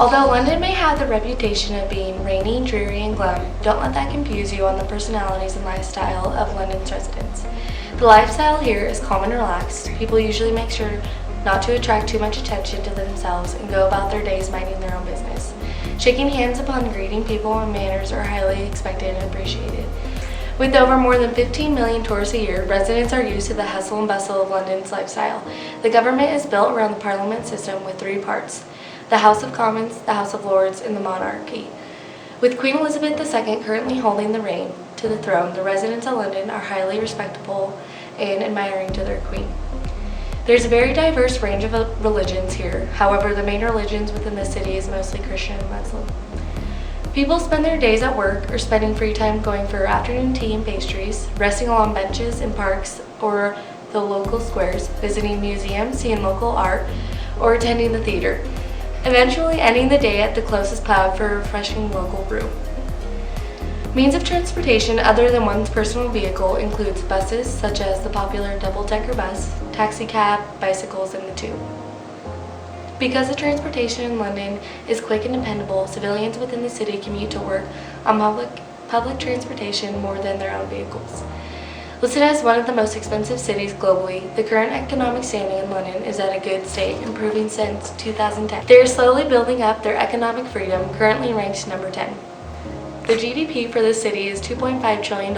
Although London may have the reputation of being rainy, dreary, and glum, don't let that confuse you on the personalities and lifestyle of London's residents. The lifestyle here is calm and relaxed. People usually make sure not to attract too much attention to themselves and go about their days minding their own business. Shaking hands upon greeting people and manners are highly expected and appreciated. With over more than 15 million tourists a year, residents are used to the hustle and bustle of London's lifestyle. The government is built around the Parliament system with three parts: the House of Commons, the House of Lords, and the monarchy. With Queen Elizabeth II currently holding the reign to the throne, the residents of London are highly respectable and admiring to their queen. There's a very diverse range of religions here. However, the main religions within the city is mostly Christian and Muslim. People spend their days at work or spending free time going for afternoon tea and pastries, resting along benches in parks or the local squares, visiting museums, seeing local art, or attending the theater, eventually ending the day at the closest pub for a refreshing local brew. Means of transportation other than one's personal vehicle includes buses, such as the popular double-decker bus, taxi cab, bicycles, and the tube. Because the transportation in London is quick and dependable, civilians within the city commute to work on public transportation more than their own vehicles. Listed as one of the most expensive cities globally, the current economic standing in London is at a good state, improving since 2010. They are slowly building up their economic freedom, currently ranked number 10. The GDP for the city is $2.5 trillion,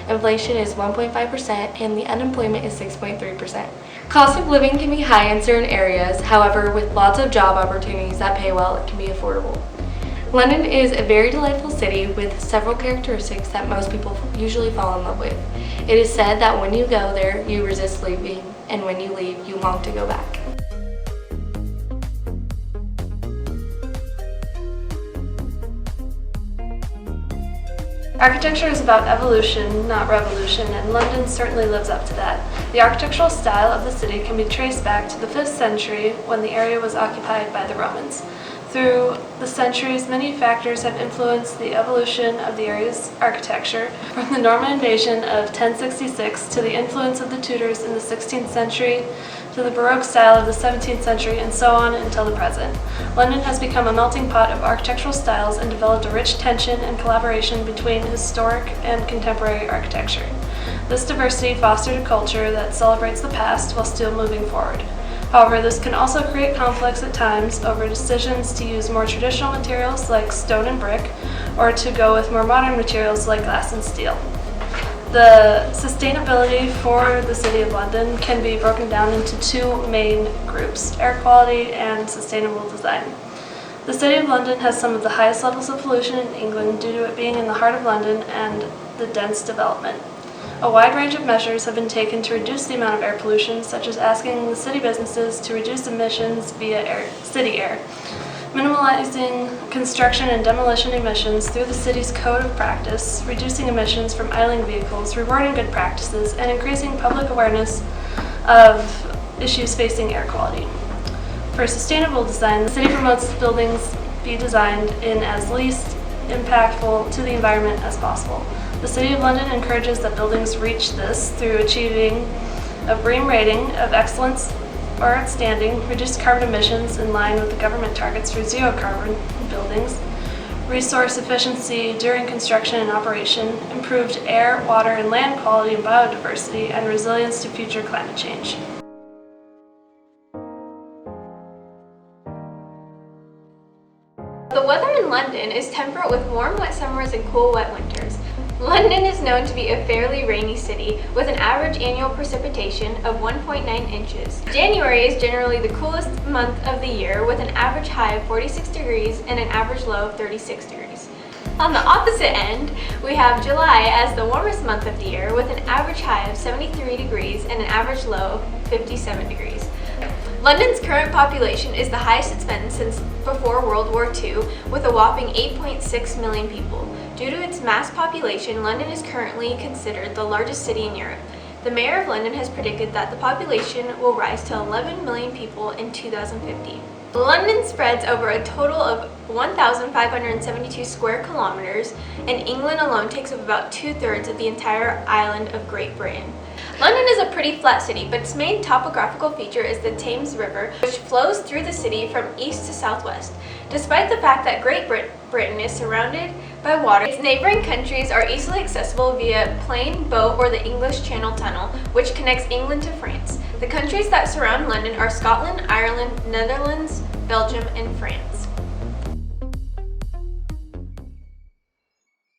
inflation is 1.5%, and the unemployment is 6.3%. Cost of living can be high in certain areas, however, with lots of job opportunities that pay well, it can be affordable. London is a very delightful city with several characteristics that most people usually fall in love with. It is said that when you go there, you resist leaving, and when you leave, you long to go back. Architecture is about evolution, not revolution, and London certainly lives up to that. The architectural style of the city can be traced back to the 5th century when the area was occupied by the Romans. Through the centuries, many factors have influenced the evolution of the area's architecture, from the Norman invasion of 1066 to the influence of the Tudors in the 16th century to the Baroque style of the 17th century, and so on until the present. London has become a melting pot of architectural styles and developed a rich tension and collaboration between historic and contemporary architecture. This diversity fostered a culture that celebrates the past while still moving forward. However, this can also create conflicts at times over decisions to use more traditional materials like stone and brick, or to go with more modern materials like glass and steel. The sustainability for the City of London can be broken down into two main groups: air quality and sustainable design. The City of London has some of the highest levels of pollution in England due to it being in the heart of London and the dense development. A wide range of measures have been taken to reduce the amount of air pollution, such as asking the city businesses to reduce emissions via city air, minimalizing construction and demolition emissions through the city's code of practice, reducing emissions from idling vehicles, rewarding good practices, and increasing public awareness of issues facing air quality. For sustainable design, the city promotes buildings be designed in as least impactful to the environment as possible. The City of London encourages that buildings reach this through achieving a BREEAM rating of excellence or outstanding, reduced carbon emissions in line with the government targets for zero carbon buildings, resource efficiency during construction and operation, improved air, water, and land quality and biodiversity, and resilience to future climate change. The weather in London is temperate with warm, wet summers and cool, wet winters. London is known to be a fairly rainy city with an average annual precipitation of 1.9 inches. January is generally the coolest month of the year with an average high of 46 degrees and an average low of 36 degrees. On the opposite end, we have July as the warmest month of the year with an average high of 73 degrees and an average low of 57 degrees. London's current population is the highest it's been since before World War II, with a whopping 8.6 million people. Due to its mass population, London is currently considered the largest city in Europe. The Mayor of London has predicted that the population will rise to 11 million people in 2050. London spreads over a total of 1,572 square kilometers, and England alone takes up about 2/3 of the entire island of Great Britain. London is a pretty flat city, but its main topographical feature is the Thames River, which flows through the city from east to southwest. Despite the fact that Great Britain is surrounded by water, its neighboring countries are easily accessible via plane, boat, or the English Channel Tunnel, which connects England to France. The countries that surround London are Scotland, Ireland, Netherlands, Belgium, and France.